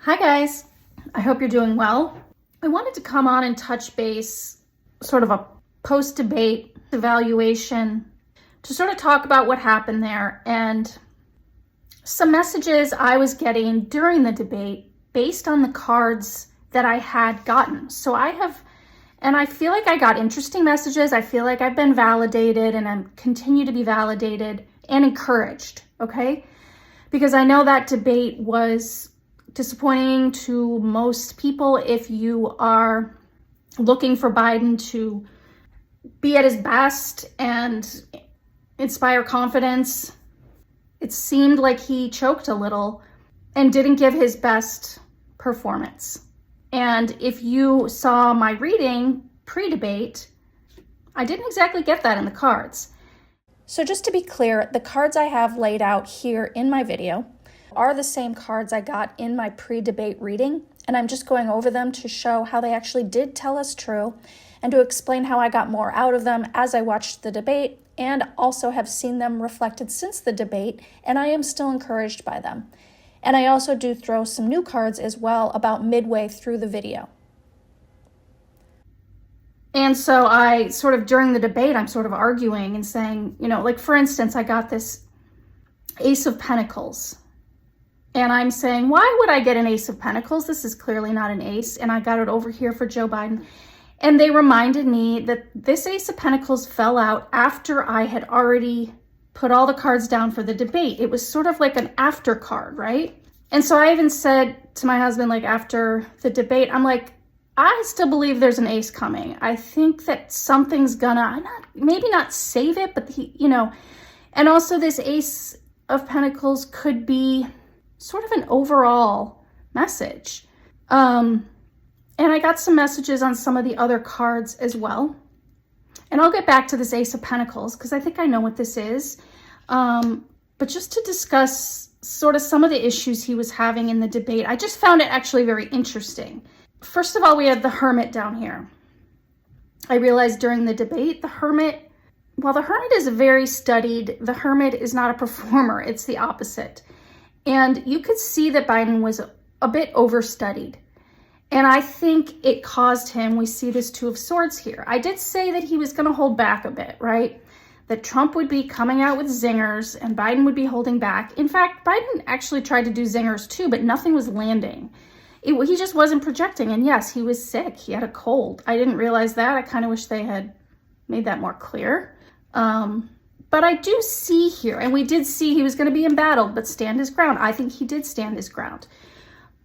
Hi guys, I hope you're doing well. I wanted to come on and touch base, sort of a post-debate evaluation, to sort of talk about what happened there and some messages I was getting during the debate based on the cards that I had gotten. I feel like I got interesting messages. I feel like I've been validated and I continue to be validated and encouraged, okay? Because I know that debate was disappointing to most people. If you are looking for Biden to be at his best and inspire confidence, it seemed like he choked a little and didn't give his best performance. And if you saw my reading pre-debate, I didn't exactly get that in the cards. So just to be clear, the cards I have laid out here in my video are the same cards I got in my pre-debate reading, and I'm just going over them to show how they actually did tell us true and to explain how I got more out of them as I watched the debate and also have seen them reflected since the debate, and I am still encouraged by them. And I also do throw some new cards as well about midway through the video. And so I sort of, during the debate, I'm sort of arguing and saying, like for instance, I got this Ace of Pentacles. And I'm saying, why would I get an Ace of Pentacles? This is clearly not an ace. And I got it over here for Joe Biden. And they reminded me that this Ace of Pentacles fell out after I had already put all the cards down for the debate. It was sort of like an after card, right? And so I even said to my husband, like after the debate, I'm like, I still believe there's an ace coming. I think that something's gonna, maybe not save it, but and also this Ace of Pentacles could be sort of an overall message. And I got some messages on some of the other cards as well. And I'll get back to this Ace of Pentacles because I think I know what this is. But just to discuss sort of some of the issues he was having in the debate, I just found it actually very interesting. First of all, we have the Hermit down here. I realized during the debate, the Hermit, while the Hermit is very studied, the Hermit is not a performer. It's the opposite. And you could see that Biden was a bit overstudied. And I think it caused him, we see this Two of Swords here. I did say that he was going to hold back a bit, right? That Trump would be coming out with zingers and Biden would be holding back. In fact, Biden actually tried to do zingers too, but nothing was landing. He just wasn't projecting. And yes, he was sick. He had a cold. I didn't realize that. I kind of wish they had made that more clear. But I do see here, and we did see he was going to be embattled, but stand his ground. I think he did stand his ground.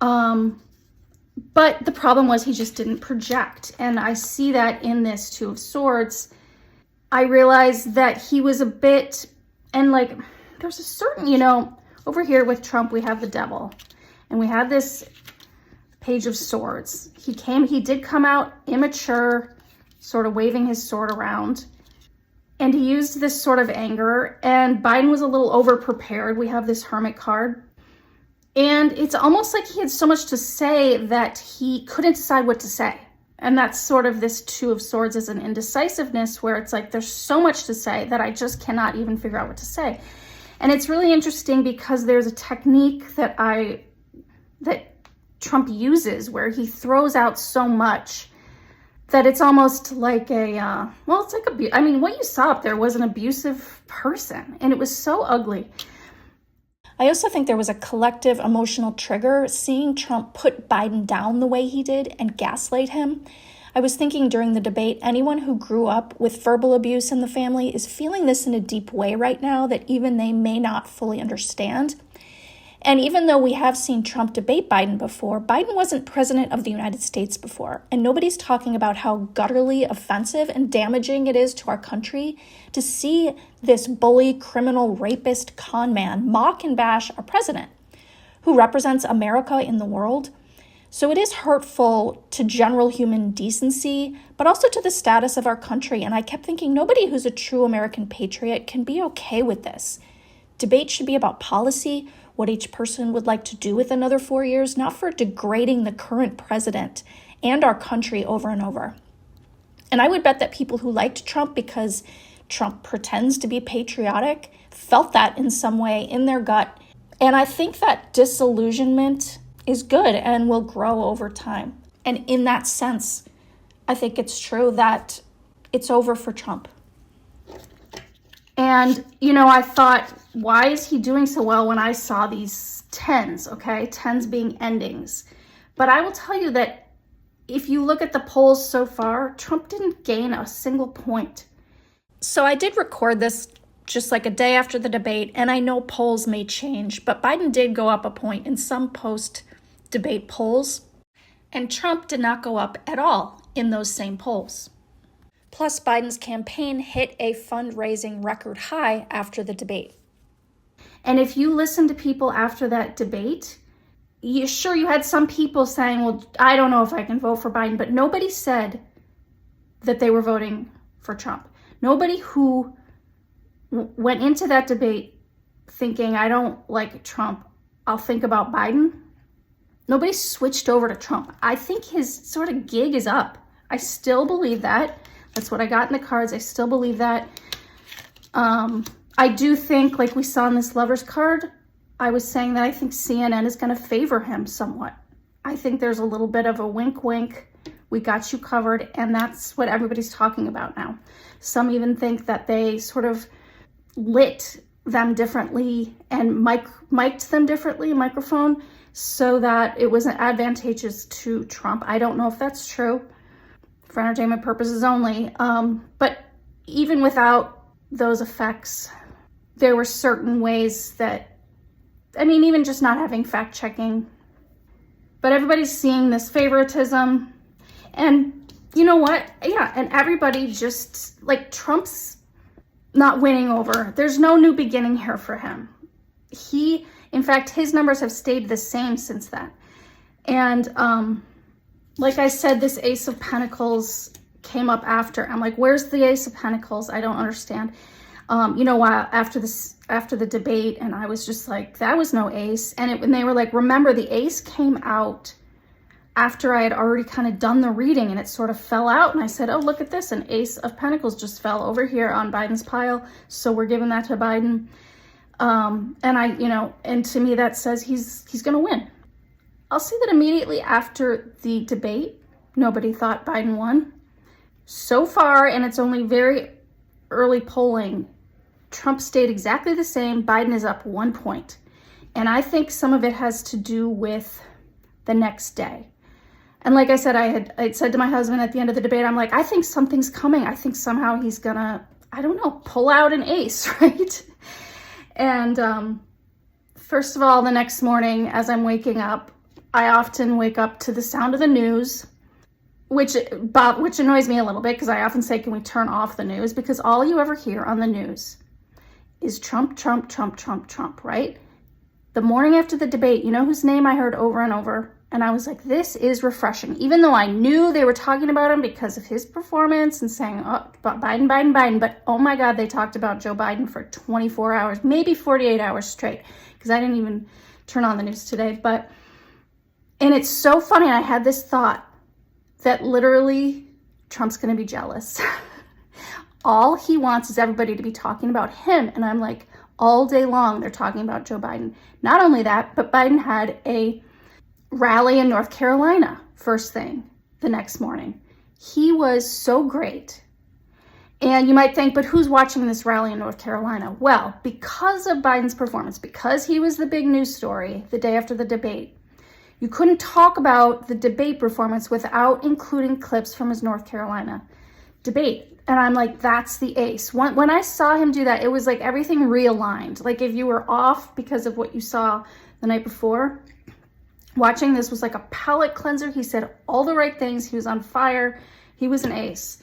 But the problem was he just didn't project. And I see that in this Two of Swords. I realized that he was a bit, and like, there's a certain, over here with Trump, we have the Devil. And we had this Page of Swords. He did come out immature, sort of waving his sword around. And he used this sort of anger, and Biden was a little over-prepared. We have this Hermit card. And it's almost like he had so much to say that he couldn't decide what to say. And that's sort of this Two of Swords is an indecisiveness where it's like, there's so much to say that I just cannot even figure out what to say. And it's really interesting because there's a technique that Trump uses where he throws out so much that it's almost like what you saw up there was an abusive person, and it was so ugly. I also think there was a collective emotional trigger seeing Trump put Biden down the way he did and gaslight him. I was thinking during the debate, anyone who grew up with verbal abuse in the family is feeling this in a deep way right now that even they may not fully understand. And even though we have seen Trump debate Biden before, Biden wasn't president of the United States before. And nobody's talking about how gutturally offensive and damaging it is to our country to see this bully, criminal, rapist, con man mock and bash our president, who represents America in the world. So it is hurtful to general human decency, but also to the status of our country. And I kept thinking, nobody who's a true American patriot can be okay with this. Debate should be about policy, what each person would like to do with another 4 years, not for degrading the current president and our country over and over. And I would bet that people who liked Trump because Trump pretends to be patriotic felt that in some way in their gut. And I think that disillusionment is good and will grow over time. And in that sense, I think it's true that it's over for Trump. And, I thought, why is he doing so well when I saw these tens, okay? Tens being endings. But I will tell you that if you look at the polls so far, Trump didn't gain a single point. So I did record this just like a day after the debate, and I know polls may change, but Biden did go up a point in some post-debate polls, and Trump did not go up at all in those same polls. Plus, Biden's campaign hit a fundraising record high after the debate. And if you listen to people after that debate, you had some people saying, well, I don't know if I can vote for Biden, but nobody said that they were voting for Trump. Nobody who went into that debate thinking, I don't like Trump, I'll think about Biden. Nobody switched over to Trump. I think his sort of gig is up. I still believe that. That's what I got in the cards. I still believe that. I do think, like we saw in this lover's card, I was saying that I think CNN is going to favor him somewhat. I think there's a little bit of a wink, wink, we got you covered, and that's what everybody's talking about now. Some even think that they sort of lit them differently and mic'd them differently, microphone, so that it wasn't advantageous to Trump. I don't know if that's true, for entertainment purposes only. But even without those effects, there were certain ways that, even just not having fact checking, but everybody's seeing this favoritism. And you know what? Yeah, and everybody just, like, Trump's not winning over. There's no new beginning here for him. In fact, his numbers have stayed the same since then. And like I said, this Ace of Pentacles came up after. I'm like, where's the Ace of Pentacles? I don't understand. After the debate, and I was just like, that was no ace. And they were like, remember, the ace came out after I had already kind of done the reading, and it sort of fell out. And I said, oh, look at this. An Ace of Pentacles just fell over here on Biden's pile. So we're giving that to Biden. And to me, that says he's going to win. I'll say that immediately after the debate, nobody thought Biden won. So far, and it's only very early polling, Trump stayed exactly the same. Biden is up 1 point. And I think some of it has to do with the next day. And like I said, I said to my husband at the end of the debate, I'm like, I think something's coming. I think somehow he's gonna, pull out an ace, right? And first of all, the next morning as I'm waking up, I often wake up to the sound of the news, which annoys me a little bit, because I often say, can we turn off the news? Because all you ever hear on the news is Trump, Trump, Trump, Trump, Trump, right? The morning after the debate, you know whose name I heard over and over? And I was like, this is refreshing. Even though I knew they were talking about him because of his performance and saying, oh, Biden, Biden, Biden. But oh my God, they talked about Joe Biden for 24 hours, maybe 48 hours straight, because I didn't even turn on the news today. And it's so funny. I had this thought that literally Trump's going to be jealous. All he wants is everybody to be talking about him. And I'm like, all day long, they're talking about Joe Biden. Not only that, but Biden had a rally in North Carolina first thing the next morning. He was so great. And you might think, but who's watching this rally in North Carolina? Well, because of Biden's performance, because he was the big news story the day after the debate, you couldn't talk about the debate performance without including clips from his North Carolina debate. And I'm like, that's the ace. When I saw him do that, it was like everything realigned. Like if you were off because of what you saw the night before, watching this was like a palate cleanser. He said all the right things. He was on fire. He was an ace.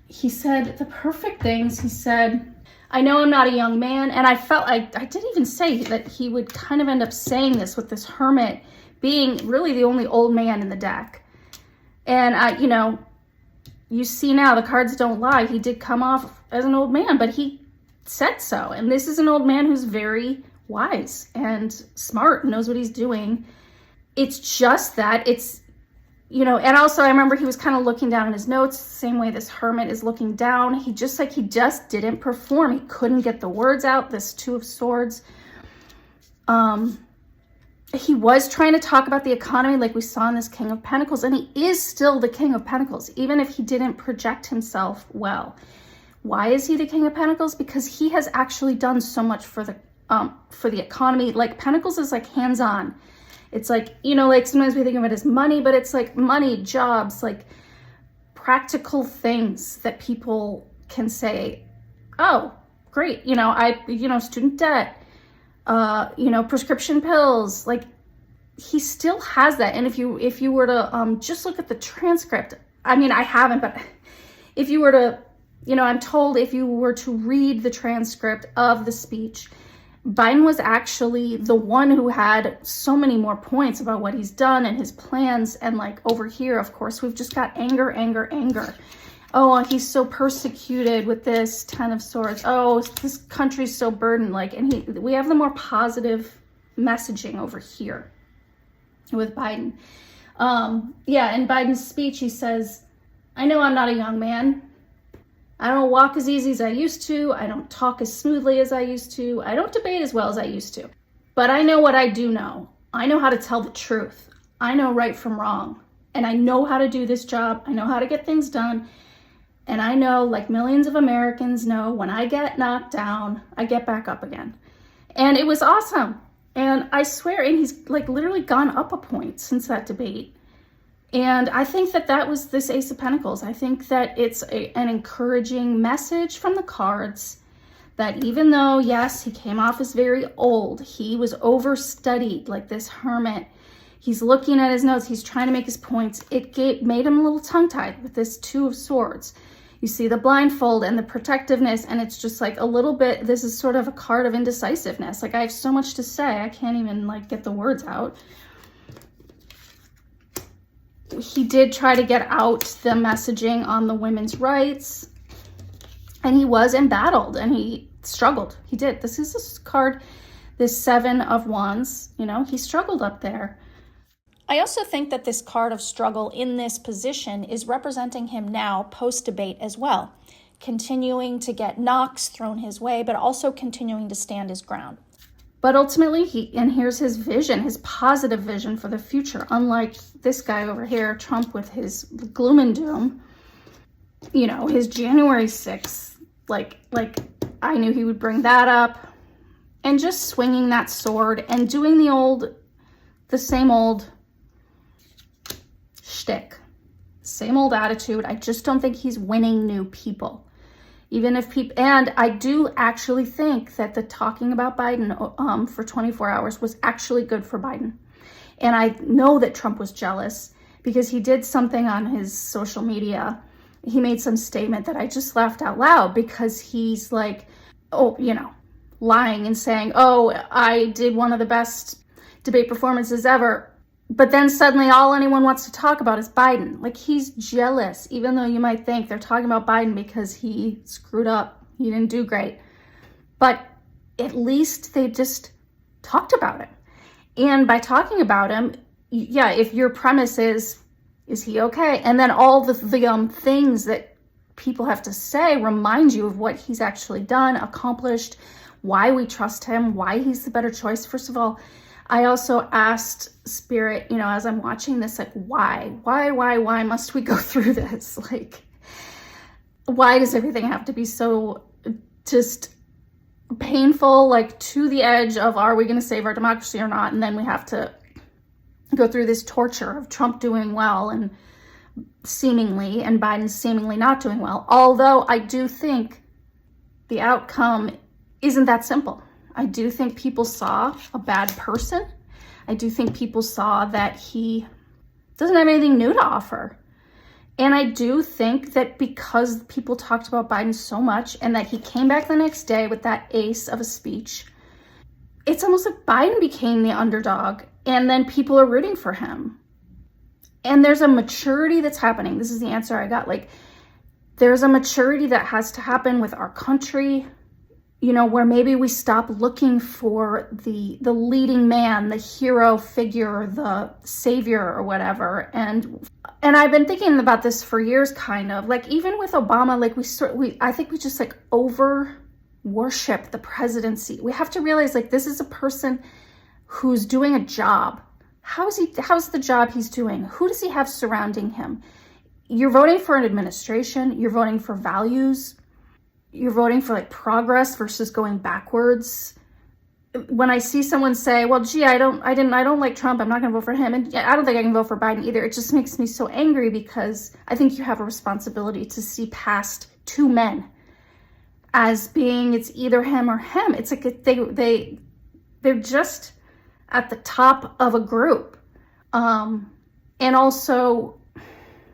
He said the perfect things. He said, I know I'm not a young man. And I felt, I did even say that he would kind of end up saying this with this hermit being really the only old man in the deck. And you see now, the cards don't lie. He did come off as an old man, but he said so. And this is an old man who's very wise and smart, knows what he's doing. It's just that and also I remember he was kind of looking down in his notes, the same way this hermit is looking down. He just didn't perform. He couldn't get the words out, this Two of Swords. he was trying to talk about the economy like we saw in this King of Pentacles, and he is still the King of Pentacles, even if he didn't project himself well. Why is he the King of Pentacles? Because he has actually done so much for the economy. Like Pentacles is like hands-on. It's like, you know, like sometimes we think of it as money, but it's like money, jobs, like practical things that people can say, oh, great, you know, student debt, you know, prescription pills, like he still has that. And if you were to just look at the transcript, I mean, I haven't, but if you were to, you know, I'm told if you were to read the transcript of the speech, Biden was actually the one who had so many more points about what he's done and his plans. And like over here, of course, we've just got anger, anger, anger. Oh, he's so persecuted with this 10 of Swords. Oh, this country's so burdened. Like, and we have the more positive messaging over here with Biden. Yeah, in Biden's speech, he says, I know I'm not a young man. I don't walk as easy as I used to. I don't talk as smoothly as I used to. I don't debate as well as I used to. But I know what I do know. I know how to tell the truth. I know right from wrong. And I know how to do this job. I know how to get things done. And I know, like millions of Americans know, when I get knocked down, I get back up again. And it was awesome. And I swear, and he's like literally gone up a point since that debate. And I think that was this Ace of Pentacles. I think that it's an encouraging message from the cards that even though, yes, he came off as very old, he was overstudied like this hermit. He's looking at his notes. He's trying to make his points. It made him a little tongue-tied with this Two of Swords. You see the blindfold and the protectiveness, and it's just like a little bit, this is sort of a card of indecisiveness. Like I have so much to say, I can't even like get the words out. He did try to get out the messaging on the women's rights, and he was embattled and he struggled. He did. This is this card, this 7 of Wands, you know, he struggled up there. I also think that this card of struggle in this position is representing him now post-debate as well, continuing to get knocks thrown his way, but also continuing to stand his ground. But ultimately, and here's his vision, his positive vision for the future. Unlike this guy over here, Trump, with his gloom and doom, you know, his January 6th, like I knew he would bring that up, and just swinging that sword and doing the same old shtick, same old attitude. I just don't think he's winning new people. Even if people, and I do actually think that the talking about Biden for 24 hours was actually good for Biden. And I know that Trump was jealous because he did something on his social media. He made some statement that I just laughed out loud because he's like, oh, you know, lying and saying, oh, I did one of the best debate performances ever. But then suddenly all anyone wants to talk about is Biden. Like he's jealous, even though you might think they're talking about Biden because he screwed up. He didn't do great. But at least they just talked about him. And by talking about him, yeah, if your premise is he okay? And then all the things that people have to say remind you of what he's actually done, accomplished, why we trust him, why he's the better choice. First of all, I also asked Spirit, you know, as I'm watching this, like, why must we go through this? Like, why does everything have to be so just painful, like to the edge of, are we going to save our democracy or not? And then we have to go through this torture of Trump doing well and seemingly, and Biden seemingly not doing well. Although I do think the outcome isn't that simple. I do think people saw a bad person. I do think people saw that he doesn't have anything new to offer. And I do think that because people talked about Biden so much and that he came back the next day with that ace of a speech, it's almost like Biden became the underdog and then people are rooting for him. And there's a maturity that's happening. This is the answer I got. Like, there's a maturity that has to happen with our country, you know, where maybe we stop looking for the leading man, the hero figure, the savior or whatever. And I've been thinking about this for years, kind of like even with Obama, like I think we just like over worship the presidency. We have to realize like this is a person who's doing a job. How's the job he's doing? Who does he have surrounding him? You're voting for an administration, you're voting for values, you're voting for like progress versus going backwards. When I see someone say, well, gee, I don't like Trump, I'm not gonna vote for him, and I don't think I can vote for Biden either, it just makes me so angry, because I think you have a responsibility to see past two men as being, it's either him or him. It's like they're just at the top of a group. And also,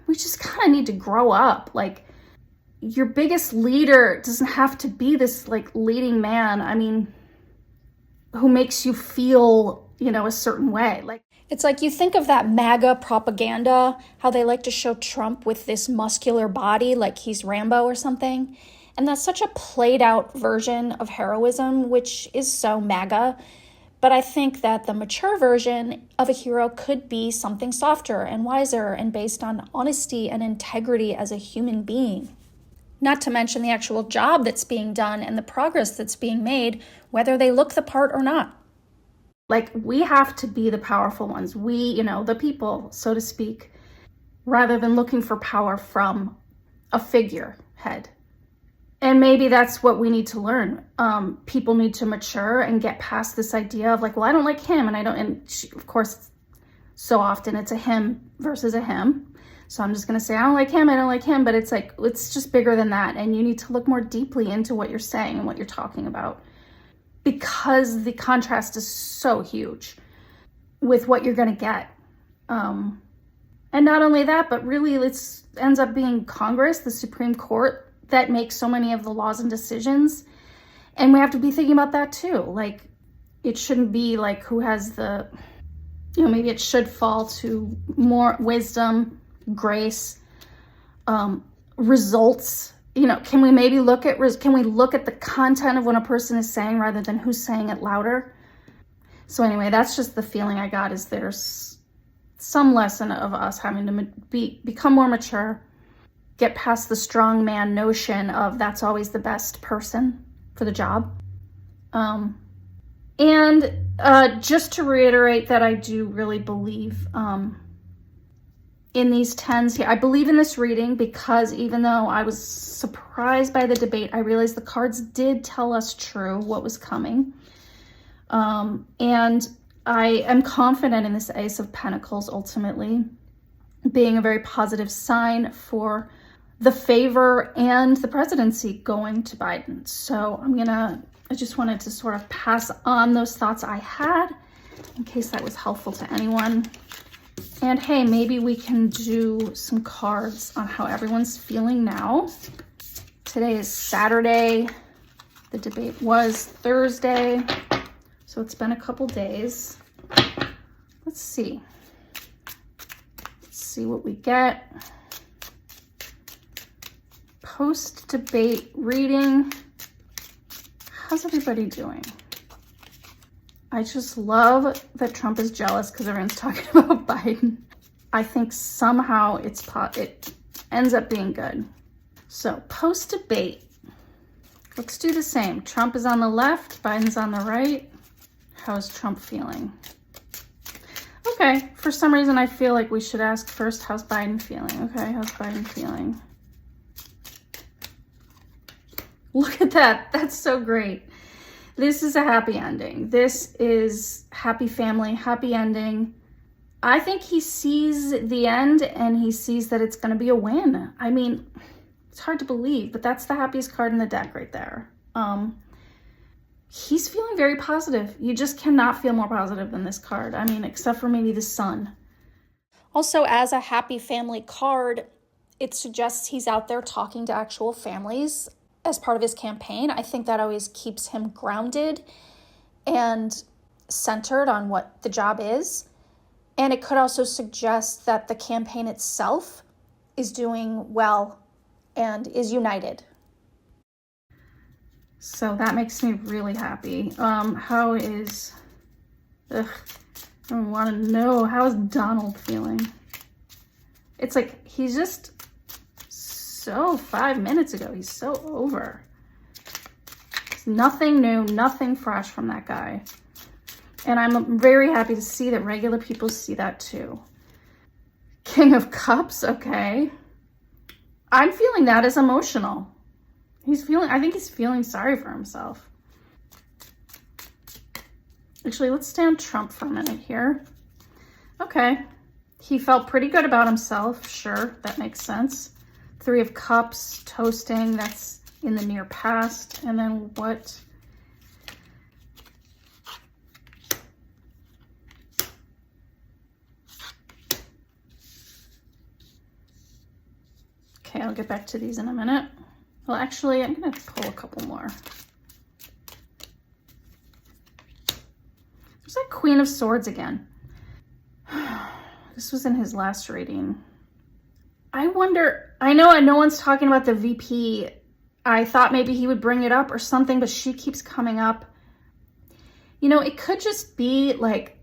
we just kind of need to grow up. Like, your biggest leader doesn't have to be this like leading man, I mean, who makes you feel, you know, a certain way. Like, it's like you think of that MAGA propaganda, how they like to show Trump with this muscular body like he's Rambo or something. And that's such a played out version of heroism, which is so MAGA. But I think that the mature version of a hero could be something softer and wiser and based on honesty and integrity as a human being. Not to mention the actual job that's being done and the progress that's being made, whether they look the part or not. Like, we have to be the powerful ones. We, you know, the people, so to speak, rather than looking for power from a figurehead. And maybe that's what we need to learn. People need to mature and get past this idea of like, well, I don't like him, and of course, so often it's a him versus a him. So I'm just gonna say, I don't like him, but it's like, it's just bigger than that. And you need to look more deeply into what you're saying and what you're talking about, because the contrast is so huge with what you're gonna get. And not only that, but really it ends up being Congress, the Supreme Court, that makes so many of the laws and decisions. And we have to be thinking about that too. Like, it shouldn't be like who has the, you know, maybe it should fall to more wisdom, grace, results. You know, can we maybe look at the content of what a person is saying rather than who's saying it louder? So anyway, that's just the feeling I got, is there's some lesson of us having to become more mature, get past the strong man notion of that's always the best person for the job. And just to reiterate that I do really believe in these 10s here. I believe in this reading because even though I was surprised by the debate, I realized the cards did tell us true what was coming. And I am confident in this Ace of Pentacles ultimately being a very positive sign for the favor and the presidency going to Biden. So I just wanted to sort of pass on those thoughts I had in case that was helpful to anyone. And hey, maybe we can do some cards on how everyone's feeling now. Today is Saturday. The debate was Thursday. So it's been a couple days. Let's see. Let's see what we get. Post-debate reading. How's everybody doing? I just love that Trump is jealous because everyone's talking about Biden. I think somehow it ends up being good. So post-debate, let's do the same. Trump is on the left, Biden's on the right. How's Trump feeling? Okay, for some reason I feel like we should ask first, how's Biden feeling? Okay, how's Biden feeling? Look at that. That's so great. This is a happy ending. This is happy family, happy ending. I think he sees the end and he sees that it's going to be a win. I mean, it's hard to believe, but that's the happiest card in the deck right there. He's feeling very positive. You just cannot feel more positive than this card. I mean, except for maybe the sun. Also, as a happy family card, it suggests he's out there talking to actual families as part of his campaign. I think that always keeps him grounded and centered on what the job is. And it could also suggest that the campaign itself is doing well and is united. So that makes me really happy. I don't want to know, how is Donald feeling? It's like, he's just so 5 minutes ago, he's so over. There's nothing new, nothing fresh from that guy. And I'm very happy to see that regular people see that too. King of Cups, okay. I'm feeling that as emotional. I think he's feeling sorry for himself. Actually, let's stay on Trump for a minute here. Okay. He felt pretty good about himself. Sure, that makes sense. Three of Cups, toasting, that's in the near past. And then what? Okay, I'll get back to these in a minute. Well, actually, I'm going to pull a couple more. There's that Queen of Swords again. This was in his last reading. I wonder, I know no one's talking about the VP. I thought maybe he would bring it up or something, but she keeps coming up. You know, it could just be like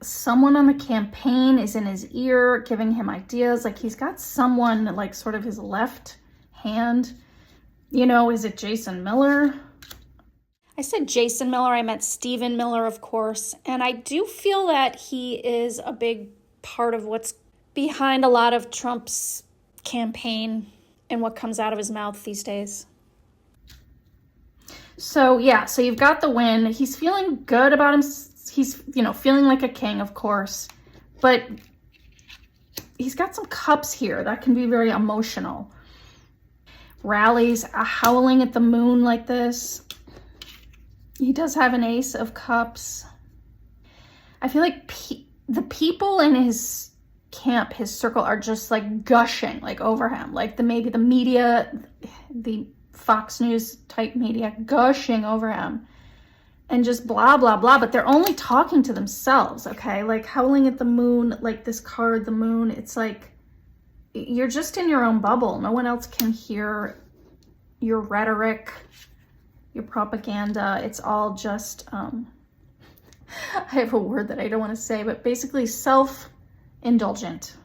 someone on the campaign is in his ear giving him ideas. Like he's got someone like sort of his left hand. You know, is it Jason Miller? I said Jason Miller, I meant Stephen Miller, of course. And I do feel that he is a big part of what's behind a lot of Trump's campaign and what comes out of his mouth these days. So yeah, so you've got the win. He's feeling good about him. He's, you know, feeling like a king, of course, but he's got some cups here that can be very emotional. Rallies, howling at the moon like this. He does have an Ace of Cups. I feel like the people in his camp, his circle, are just like gushing like over him. Like maybe the media, the Fox News type media gushing over him and just blah, blah, blah. But they're only talking to themselves, okay? Like howling at the moon, like this card, the moon. It's like you're just in your own bubble. No one else can hear your rhetoric, your propaganda. It's all just, I have a word that I don't want to say, but basically self-indulgent,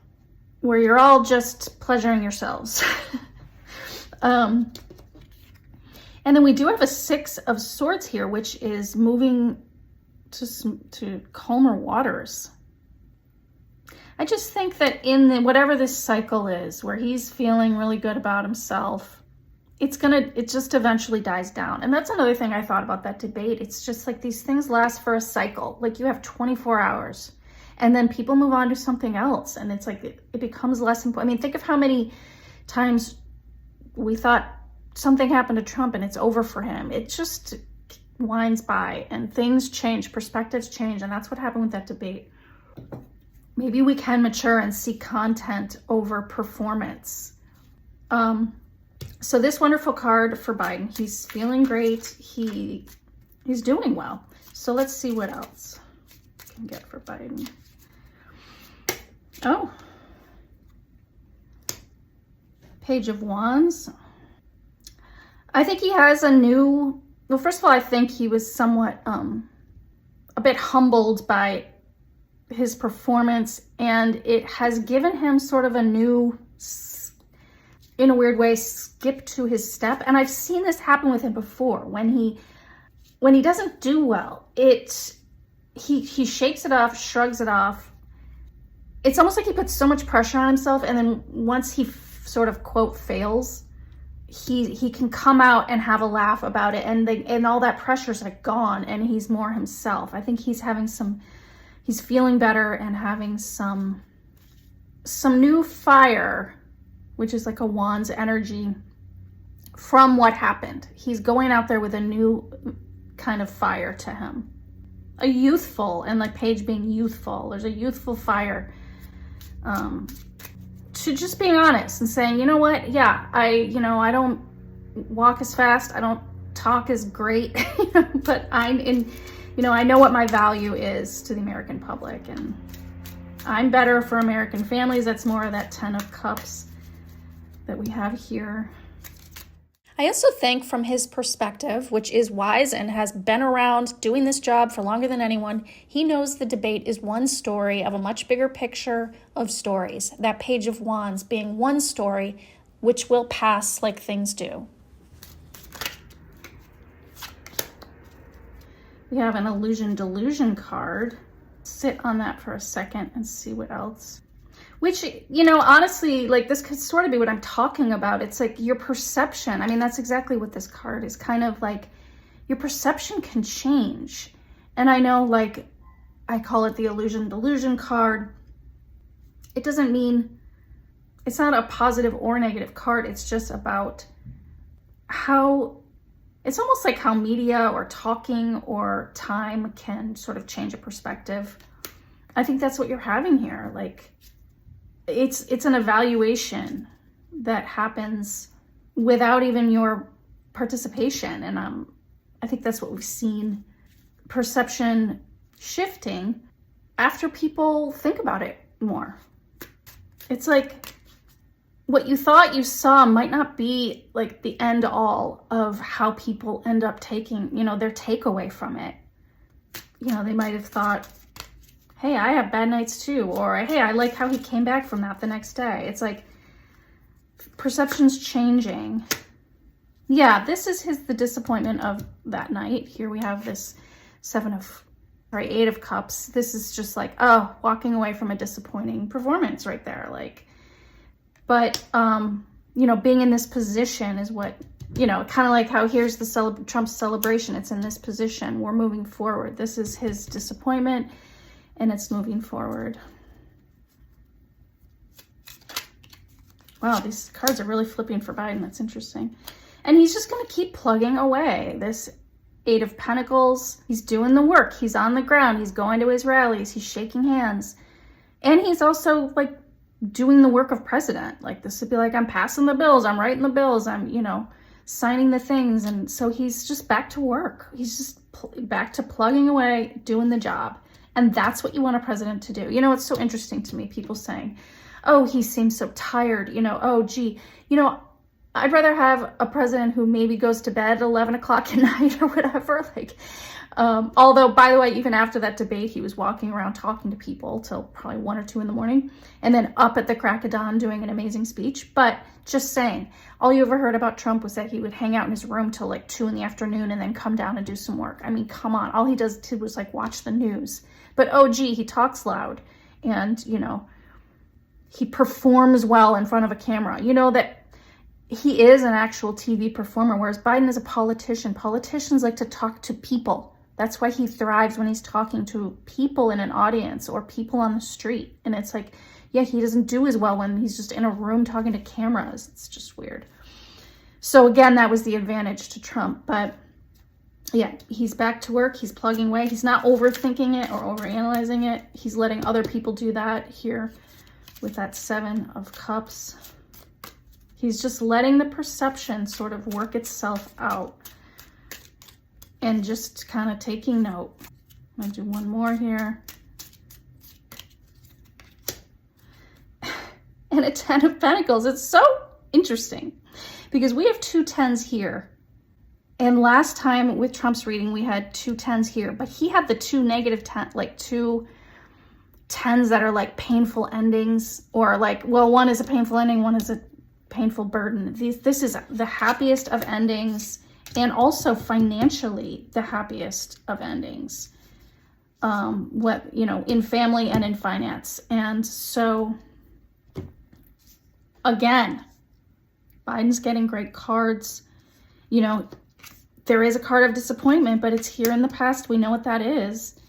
where you're all just pleasuring yourselves. And then we do have a Six of Swords here, which is moving to calmer waters. I just think that in whatever this cycle is, where he's feeling really good about himself, it just eventually dies down. And that's another thing I thought about that debate. It's just like these things last for a cycle. Like you have 24 hours and then people move on to something else. And it's like, it becomes less important. I mean, think of how many times we thought something happened to Trump and it's over for him. It just winds by and things change, perspectives change. And that's what happened with that debate. Maybe we can mature and see content over performance. So this wonderful card for Biden, he's feeling great. He's doing well. So let's see what else I can get for Biden. Oh, Page of Wands. I think he has well, first of all, I think he was somewhat, a bit humbled by his performance, and it has given him sort of a new, in a weird way, skip to his step. And I've seen this happen with him before. When he doesn't do well, he shakes it off, shrugs it off. It's almost like he puts so much pressure on himself, and then once he sort of, quote, fails, he can come out and have a laugh about it, and all that pressure's like gone, and he's more himself. I think he's feeling better and having some new fire, which is like a Wands energy from what happened. He's going out there with a new kind of fire to him. A youthful, and like Page being youthful, there's a youthful fire to just being honest and saying, you know what, yeah, I don't walk as fast, I don't talk as great, but I know what my value is to the American public, and I'm better for American families. That's more of that 10 of Cups that we have here. I also think from his perspective, which is wise and has been around doing this job for longer than anyone, he knows the debate is one story of a much bigger picture of stories. That Page of Wands being one story, which will pass like things do. We have an illusion delusion card. Sit on that for a second and see what else. Which, you know, honestly, like this could sort of be what I'm talking about. It's like your perception. I mean, that's exactly what this card is, kind of like your perception can change. And I know, like, I call it the illusion delusion card. It doesn't mean, it's not a positive or negative card. It's just about how, it's almost like how media or talking or time can sort of change a perspective. I think that's what you're having here. Like, it's an evaluation that happens without even your participation. And I think that's what we've seen, perception shifting after people think about it more. It's like what you thought you saw might not be like the end all of how people end up taking, you know, their takeaway from it. You know, they might have thought, hey, I have bad nights too, or hey, I like how he came back from that the next day. It's like perception's changing. Yeah, this is the disappointment of that night. Here we have this 8 of Cups. This is just like, oh, walking away from a disappointing performance right there. Like, but, you know, being in this position is what, you know, kind of like how here's the Trump's celebration. It's in this position. We're moving forward. This is his disappointment. And it's moving forward. Wow, these cards are really flipping for Biden. That's interesting. And he's just going to keep plugging away. This 8 of Pentacles, he's doing the work. He's on the ground. He's going to his rallies. He's shaking hands. And he's also like doing the work of president. Like this would be like, I'm passing the bills. I'm writing the bills. I'm, you know, signing the things. And so he's just back to work. He's just back to plugging away, doing the job. And that's what you want a president to do. You know, it's so interesting to me, people saying, oh, he seems so tired, you know, oh, gee, you know, I'd rather have a president who maybe goes to bed at 11 o'clock at night or whatever. Like, although, by the way, even after that debate, he was walking around talking to people till probably 1 or 2 in the morning, and then up at the crack of dawn doing an amazing speech. But just saying, all you ever heard about Trump was that he would hang out in his room till like 2 in the afternoon and then come down and do some work. I mean, come on. All he does too was like watch the news. But oh, gee, he talks loud and, you know, he performs well in front of a camera. You know that he is an actual TV performer, whereas Biden is a politician. Politicians like to talk to people. That's why he thrives when he's talking to people in an audience or people on the street. And it's like, yeah, he doesn't do as well when he's just in a room talking to cameras. It's just weird. So again, that was the advantage to Trump. But yeah, he's back to work. He's plugging away. He's not overthinking it or overanalyzing it. He's letting other people do that here with that 7 of Cups. He's just letting the perception sort of work itself out and just kind of taking note. I'm going to do one more here. And a 10 of Pentacles. It's so interesting because we have 2 10s here. And last time with Trump's reading, we had 2 10s here, but he had the 2 negative 10, like 2 10s that are like painful endings, or like, well, one is a painful ending, one is a painful burden. This is the happiest of endings, and also financially the happiest of endings. What, you know, in family and in finance. And so again, Biden's getting great cards. You know, there is a card of disappointment, but it's here in the past. We know what that is.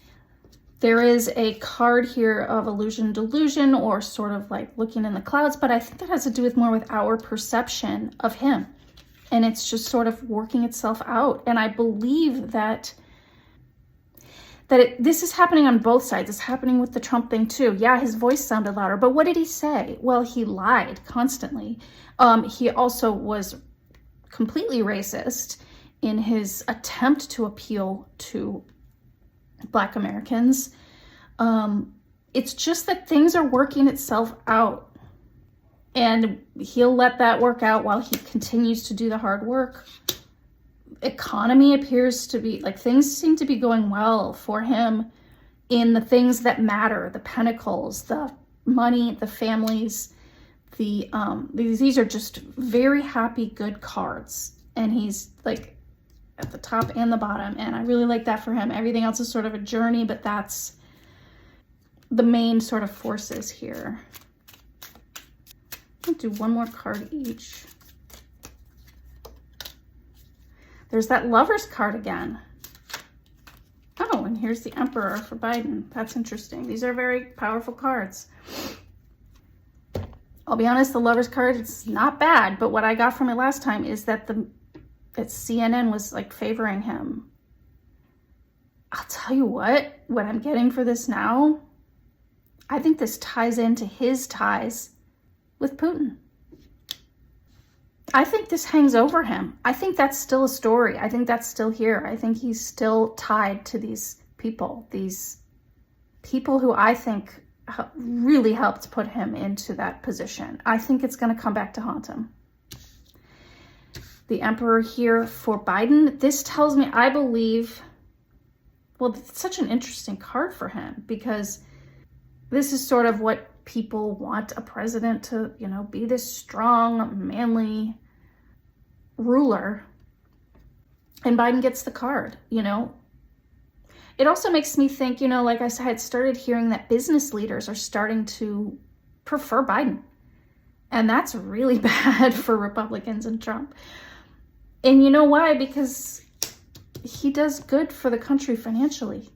There is a card here of illusion delusion, or sort of like looking in the clouds, but I think that has to do with more with our perception of him. And it's just sort of working itself out. And I believe that this is happening on both sides. It's happening with the Trump thing too. Yeah, his voice sounded louder, but what did he say? Well, he lied constantly. He also was completely racist in his attempt to appeal to Black Americans. It's just that things are working itself out, and he'll let that work out while he continues to do the hard work. Economy appears to be, like, things seem to be going well for him in the things that matter, the pentacles, the money, the families, these are just very happy, good cards. And he's like at the top and the bottom, and I really like that for him. Everything else is sort of a journey, but that's the main sort of forces here. I'll do one more card each. There's that Lover's card again. Oh, and here's the Emperor for Biden. That's interesting. These are very powerful cards. I'll be honest, the Lover's card, it's not bad, but what I got from it last time is that that CNN was like favoring him. I'll tell you what I'm getting for this now, I think this ties into his ties with Putin. I think this hangs over him. I think that's still a story. I think that's still here. I think he's still tied to these people who I think really helped put him into that position. I think it's going to come back to haunt him. The Emperor here for Biden. This tells me, I believe, well, it's such an interesting card for him because this is sort of what people want a president to, be this strong, manly ruler. And Biden gets the card, It also makes me think, like I had started hearing that business leaders are starting to prefer Biden. And that's really bad for Republicans and Trump. And you know why? Because he does good for the country financially.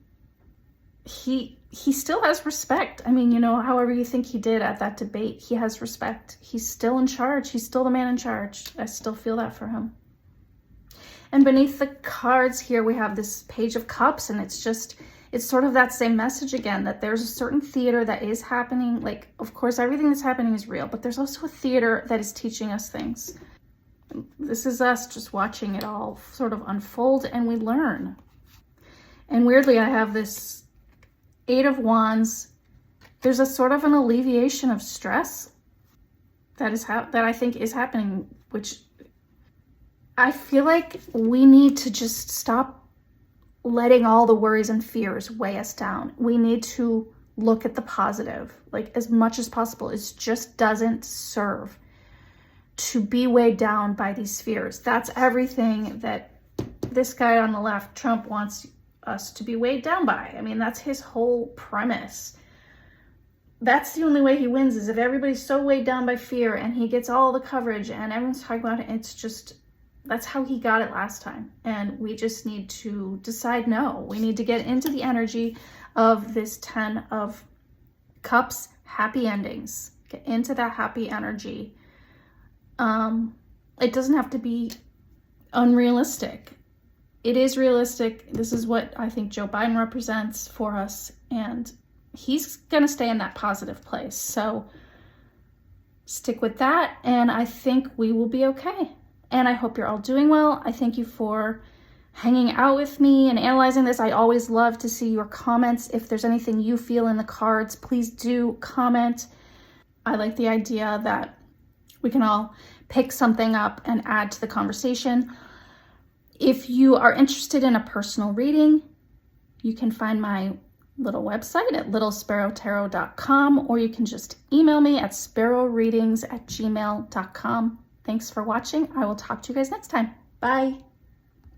He still has respect. I mean, however you think he did at that debate, he has respect. He's still in charge. He's still the man in charge. I still feel that for him. And beneath the cards here, we have this Page of Cups, and it's sort of that same message again, that there's a certain theater that is happening. Like, of course, everything that's happening is real, but there's also a theater that is teaching us things. This is us just watching it all sort of unfold, and we learn. And weirdly, I have this Eight of Wands. There's a sort of an alleviation of stress that I think is happening, which I feel like we need to just stop letting all the worries and fears weigh us down. We need to look at the positive, like as much as possible. It just doesn't serve to be weighed down by these fears. That's everything that this guy on the left, Trump, wants us to be weighed down by. I mean, that's his whole premise. That's the only way he wins, is if everybody's so weighed down by fear and he gets all the coverage and everyone's talking about it. It's just, that's how he got it last time. And we just need to decide no. We need to get into the energy of this 10 of Cups, happy endings. Get into that happy energy. It doesn't have to be unrealistic. It is realistic. This is what I think Joe Biden represents for us, and he's going to stay in that positive place. So stick with that, and I think we will be okay. And I hope you're all doing well. I thank you for hanging out with me and analyzing this. I always love to see your comments. If there's anything you feel in the cards, please do comment. I like the idea that we can all pick something up and add to the conversation. If you are interested in a personal reading, you can find my little website at littlesparrowtarot.com, or you can just email me at SparrowReadings@gmail.com. Thanks for watching. I will talk to you guys next time. Bye.